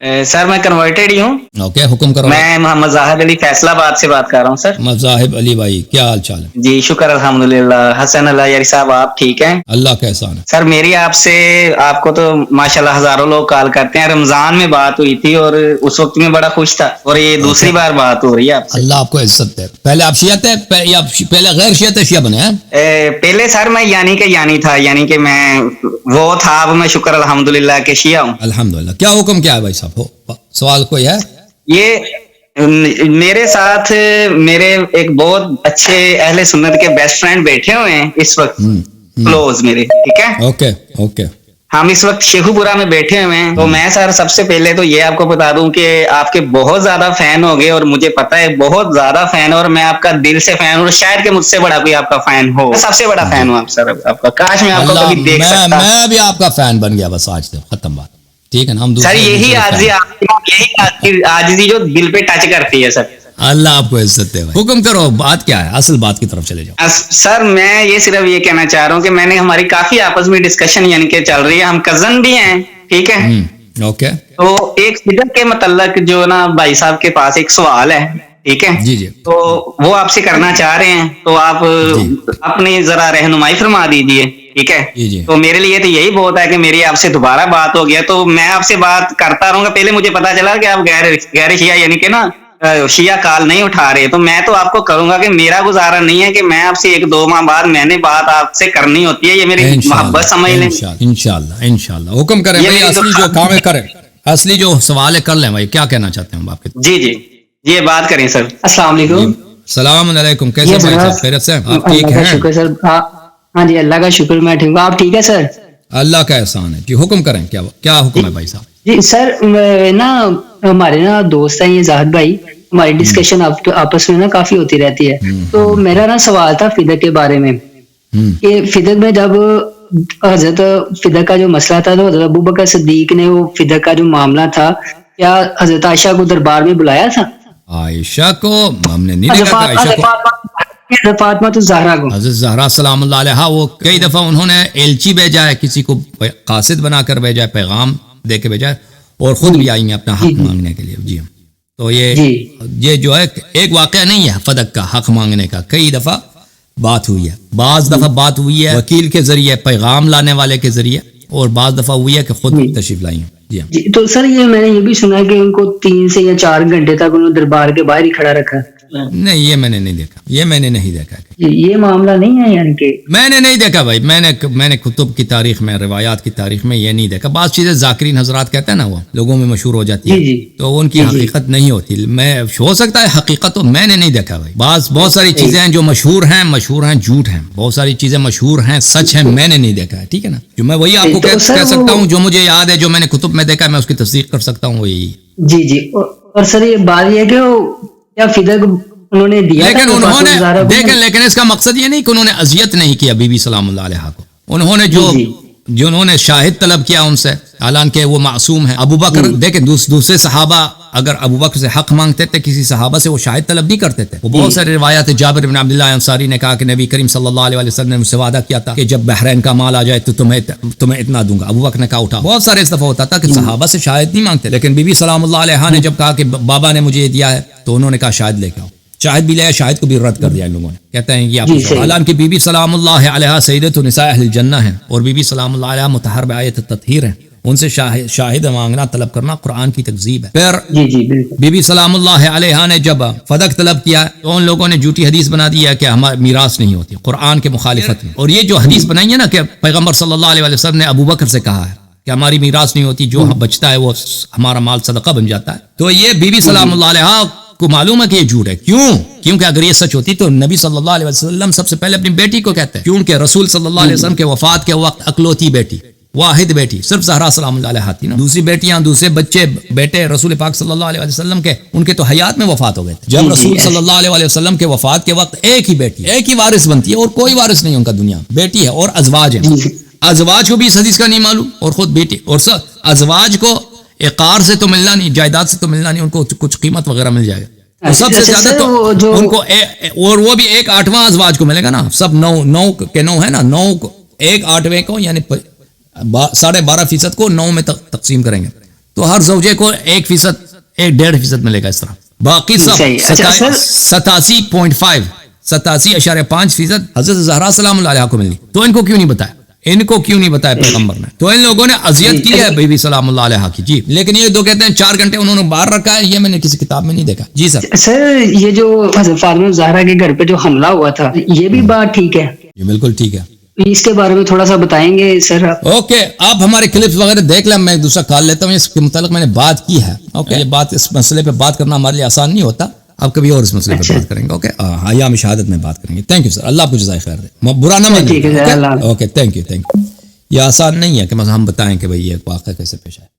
Sir मैं converted ही हूँ। Okay, हुक्म करो। मैं मोहम्मद जाहिद अली फैसलाबाद से बात कर रहा हूँ सर। मज़ाहिब अली भाई, क्या हाल चाल है? जी शुक्र अल्हम्दुलिल्लाह। हसन अल्लाह यारी साहब आप ठीक हैं? अल्लाह का एहसान है। सर मेरी आपसे, आपको तो माशाल्लाह हजारों लोग कॉल करते हैं। रमजान में बात हुई थी और उस वक्त में बड़ा खुश था, और ये दूसरी बार बात हो रही है आपसे। अल्लाह आपको इज्जत दे। पहले आप शिया थे या पहले गैर शिया थे, शिया बने हैं? पहले सर मैं यानी था, यानी कि मैं वो था, अब मैं शुक्र अल्हम्दुलिल्लाह के शिया हूँ। अल्हम्दुलिल्लाह। क्या हुक्म क्या है भाई साहब? हो सवाल कोई है? ये मेरे साथ मेरे एक बहुत अच्छे अहले सुन्नत के बेस्ट फ्रेंड बैठे हुए हैं इस वक्त, क्लोज मेरे, ठीक है? Okay okay. हम इस वक्त शेखुपुरा में बैठे हुए हैं। तो मैं सर सबसे पहले तो ये आपको बता दूं कि आपके बहुत ज्यादा फैन हो गए, और मुझे पता है बहुत ज्यादा फैन, और मैं आपका दिल से फैन हूँ, और शायद कि मुझसे बड़ा कोई आपका फैन हो। मैं सबसे बड़ा फैन हूँ आप सर आपका। काश मैं आपको कभी देख सकता। मैं भी आपका फैन बन गया, बस आज तो खत्म बात। ठीक है ना, हम सर यही आजिज़ी जो दिल पे टच करती है सर। अल्लाह आपको इज्जत दे भाई। हुक्म करो, बात क्या है? असल बात की तरफ चले जाओ। सर मैं ये सिर्फ ये कहना चाह रहा हूँ कि मैंने हमारी काफी आपस में डिस्कशन यानी कि चल रही है, हम कजन भी हैं, ठीक है? ओके। तो एक फिदक के मतलब जो ना भाई साहब के पास एक सवाल है, ठीक है? जी जी। तो वो आपसे करना चाह रहे हैं, तो आप अपनी जरा रहनुमाई फरमा दीजिए, ठीक है? जी जी। तो मेरे लिए तो यही बहुत है कि मेरी आपसे दोबारा बात हो गया, तो मैं आपसे बात करता रहूंगा। पहले मुझे पता चला कि आप गैर शिया यानी कि ना शिया कॉल नहीं उठा रहे, तो मैं तो आपको करूंगा कि मेरा गुजारा नहीं है कि मैं आपसे 1-2 माह बाद मैंने बात आपसे करनी होती है, ये मेरी मोहब्बत समझ लें। इंशाल्लाह इंशाल्लाह। हुक्म करें भाई, असली जो काम है करें, असली जो सवाल है कर लें भाई। क्या कहना चाहते हैं आपके? जी जी, ये बात करें सर। अस्सलाम वालेकुम। सलाम अलैकुम। कैसे भाई साहब, खैरियत से? आप ठीक हैं? शुक्र सर। हाँ जी, अल्लाह का शुक्र, मैं ठीक हूँ। आप ठीक है सर? अल्लाह का एहसान है जी। हुक्म करें, क्या क्या हुक्म है भाई साहब? जी सर, ना हमारे ना दोस्त हैं ये जाहिद भाई, हमारी डिस्कशन आपस में ना काफी होती रहती है। तो मेरा ना सवाल था फिदक के बारे में कि फिदक में जब हजरत फिदक का जो मसला था, तो हजरत अबू बकर सिद्दीक ने वो फिदक का जो मामला था, क्या हजरत आयशा को दरबार में बुलाया था? आयशा को हमने नहीं देखा था। आयशा को, फातिमा तो ज़हरा को, हज़रत ज़हरा सलामुल्लाह अलैहा, वो कई दफ़ा उन्होंने एलची भेजा है, किसी को कासिद बनाकर भेजा है, पैगाम दे के भेजा है, और ख़ुद भी आई हैं अपना हक मांगने के लिए। जी तो ये जो है एक वाक़या नहीं है फदक का, हक मांगने का। कई दफ़ा बात हुई है, बाज़ दफ़ा बात हुई है वकील के ज़रिए, पैगाम लाने वाले के ज़रिए, और बाज़ दफ़ा हुई है कि खुद तशरीफ लाई हैं। जी, तो सर ये मैंने ये भी सुना कि उनको 3 से या 4 घंटे तक उन्होंने दरबार के बाहर ही खड़ा रखा। नहीं, ये मैंने नहीं देखा, ये मैंने नहीं देखा। ये मामला नहीं है यानी कि मैंने नहीं देखा भाई। मैंने कुतुब की तारीख में, रिवायात की तारीख में ये नहीं देखा। बात चीजें ज़ाकिरीन हजरात कहते हैं ना, वो लोगों में मशहूर हो जाती है, तो उनकी हकीकत नहीं होती। मैं हो सकता है हकीकत, तो मैंने नहीं देखा भाई। बहुत सारी चीजें हैं जो मशहूर हैं झूठ हैं, बहुत सारी चीजें मशहूर हैं सच हैं, मैंने नहीं देखा है। ठीक है ना, जो मैं वही आपको कह सकता हूँ, जो मुझे याद है, जो मैंने कुतुब में देखा, मैं उसकी तस्दीक कर सकता हूँ, वो यही। जी जी। और सर ये बात ये है कि क्या फिदक उन्होंने दिया, लेकिन इसका मकसद ये नहीं कि उन्होंने अजियत नहीं किया बीबी सलामुल्लाह अलैहा को। उन्होंने जो उन्होंने शाहिद तलब किया उनसे, हालांकि वो मासूम है। अबू बकर देखें, दूसरे सहाबा अगर अबू बकर से हक मांगते थे किसी सहाबा से, वो शाहिद तलब नहीं करते थे। वो बहुत सारी रिवायत है। जाबिर बिन अब्दुल्लाह अंसारी ने कहा कि नबी करीम सल्लल्लाहु अलैहि वसल्लम ने मुझसे वादा किया था कि जब बहरैन का माल आ जाए तो तुम्हें इतना दूंगा। अबू बकर ने कहा उठा। बहुत सारे इस दफा होता था कि सहाबा से शाहिद नहीं मांगते, लेकिन बीबी सलामुल्लाह अलैहा ने जब कहा कि बाबा ने मुझे ये दिया है, तो उन्होंने कहा शाहिद लेके आओ। शाहिद भी लाया, शाहिद को भी रद्द कर दिया इन लोगों ने। कहते हैं कि आप, हालांकि बीबी सलामुल्लाह अलैहा सय्यदतु निसाए अहलिल जन्नह है, और बीबी सलामुल्लाह अलैहा मुतहहर बआयत तत्हीर है। उनसे शाहिद मांगना, तलब करना कुरान की तकज़ीब है। फिर बीबी सलामुल्लाह अलैहा ने जब फदक तलब किया, तो उन लोगों ने झूठी हदीस बना दी है कि हमारी मीरास नहीं होती, कुरान के मुखालिफत में। और ये जो हदीस बनाई है ना कि पैगम्बर सल्लल्लाहु अलैहि वसल्लम ने अबू बकर से कहा है कि हमारी मीरास नहीं होती, जो बचता है वो हमारा माल सदका बन जाता है, तो ये बीबी सलामुल्लाह अलैहा को मालूम है कि ये झूठ है। क्योंकि अगर ये सच होती तो नबी सल्लल्लाहु अलैहि वसल्लम सबसे पहले अपनी बेटी को कहते हैं, क्योंकि रसूल सल्लल्लाहु अलैहि वसल्लम के वफात के वक्त अकलौती बेटी, वाहिद बेटी सिर्फ ज़हरा सलामुल्लाह अलैहा थी ना। दूसरी बेटियां, दूसरे बेटे रसूल पाक सल्लल्लाहु अलैहि वसल्लम के, उनके तो हयात में वफात हो गए थे। जब रसूल सल्लल्लाहु अलैहि वसल्लम के वफात के वक्त एक ही बेटी, एक ही वारिस बनती है, और कोई वारिस नहीं उनका दुनिया, बेटी है। और अजवाज है, अजवाज को भी इस हदीस का नहीं मालूम, और खुद बेटी। और अजवाज को इकार से तो मिलना नहीं, जायदाद से तो मिलना नहीं, उनको कुछ कीमत वगैरह मिल जाएगा। तो सबसे ज्यादा तो उनको और वो भी 1/8 अजवाज को मिलेगा ना। सब 9 के 9 है ना, 9 1/8 को यानी 12.5% को 9 में तकसीम करेंगे, تو ہر زوجے کو 1%, 1.5% ملے گا اس طرح. باقی سب صحیح. اچھا سر 87.5% حضرت زہرا سلام اللہ علیہ کو ملی. تو ان کو کیوں نہیں بتایا, ان کو کیوں نہیں بتایا پیغمبر نے؟ تو ان لوگوں نے اذیت کی ہے بی بی سلام اللہ علیہ کی. جی لیکن یہ دو کہتے ہیں 4 گھنٹے انہوں نے باہر رکھا ہے, یہ میں نے کسی کتاب میں نہیں دیکھا. جی سر. سر یہ جو حضرت فاطمہ زہرا کے گھر پہ جو حملہ ہوا تھا, یہ بھی بات ٹھیک ہے؟ یہ بالکل ٹھیک ہے. اس کے بارے میں تھوڑا سا بتائیں گے سر آپ؟ اوکے, آپ ہمارے کلپس وغیرہ دیکھ لیں, میں ایک دوسرا کال لیتا ہوں. اس کے متعلق میں نے بات کی ہے. اوکے, یہ بات اس مسئلے پہ بات کرنا ہمارے لیے آسان نہیں ہوتا. آپ کبھی اور اس مسئلے پہ بات کریں گے. اوکے, ایام شہادت میں بات کریں گے. تھینک یو سر, اللہ آپ کو جزائے خیر دے, برا نہ مانیے. Okay, thank you. یہ آسان نہیں ہے کہ ہم بتائیں کہ بھئی یہ واقعہ کیسے پیش آئے.